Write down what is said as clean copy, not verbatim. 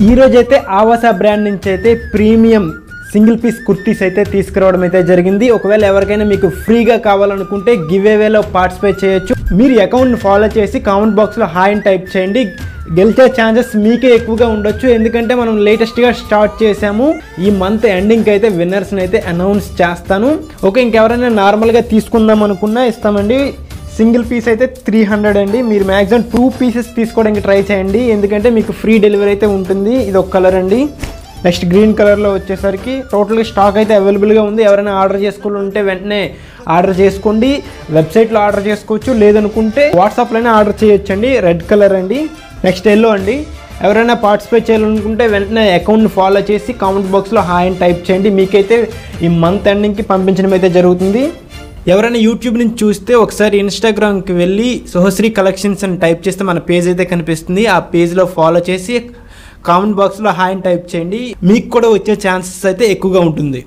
ఈ రోజు అయితే ఆవాస బ్రాండ్ నుంచి అయితే ప్రీమియం సింగిల్ పీస్ కుర్తీస్ అయితే తీసుకురావడం అయితే జరిగింది. ఒకవేళ ఎవరికైనా మీకు ఫ్రీగా కావాలనుకుంటే గివ్ అవేలో పార్టిసిపేట్ చేయొచ్చు. మీరు అకౌంట్ని ఫాలో చేసి కామెంట్ బాక్స్లో హాయ్ అని టైప్ చేయండి. గెలిచే ఛాన్సెస్ మీకే ఎక్కువగా ఉండొచ్చు, ఎందుకంటే మనం లేటెస్ట్గా స్టార్ట్ చేసాము. ఈ మంత్ ఎండింగ్కి అయితే విన్నర్స్ని అయితే అనౌన్స్ చేస్తాను. ఓకే, ఇంకెవరైనా నార్మల్గా తీసుకుందాం అనుకున్నా ఇస్తామండి. సింగిల్ పీస్ అయితే 300 అండి. మీరు మ్యాక్సిమం 2 పీసెస్ తీసుకోవడానికి ట్రై చేయండి, ఎందుకంటే మీకు ఫ్రీ డెలివరీ అయితే ఉంటుంది. ఇది ఒక కలర్ అండి. నెక్స్ట్ గ్రీన్ కలర్లో వచ్చేసరికి టోటల్గా స్టాక్ అయితే అవైలబుల్గా ఉంది. ఎవరైనా ఆర్డర్ చేసుకోవాలంటే వెంటనే ఆర్డర్ చేసుకోండి. వెబ్సైట్లో ఆర్డర్ చేసుకోవచ్చు, లేదనుకుంటే వాట్సాప్లోనే ఆర్డర్ చేయొచ్చండి. రెడ్ కలర్ అండి. నెక్స్ట్ ఎల్లో అండి. ఎవరైనా పార్టిసిపేట్ చేయాలనుకుంటే వెంటనే అకౌంట్ని ఫాలో చేసి కామెంట్ బాక్స్లో హాయ్ అని టైప్ చేయండి. మీకైతే ఈ మంత్ ఎండింగ్కి పంపించడం అయితే జరుగుతుంది. ఎవరైనా యూట్యూబ్ నుంచి చూస్తే ఒకసారి ఇన్స్టాగ్రామ్కి వెళ్ళి సుహశ్రీ కలెక్షన్స్ అని టైప్ చేస్తే మన పేజ్ అయితే కనిపిస్తుంది. ఆ పేజ్లో ఫాలో చేసి కామెంట్ బాక్స్లో హాయ్ అని టైప్ చేయండి. మీకు కూడా వచ్చే ఛాన్సెస్ అయితే ఎక్కువగా ఉంటుంది.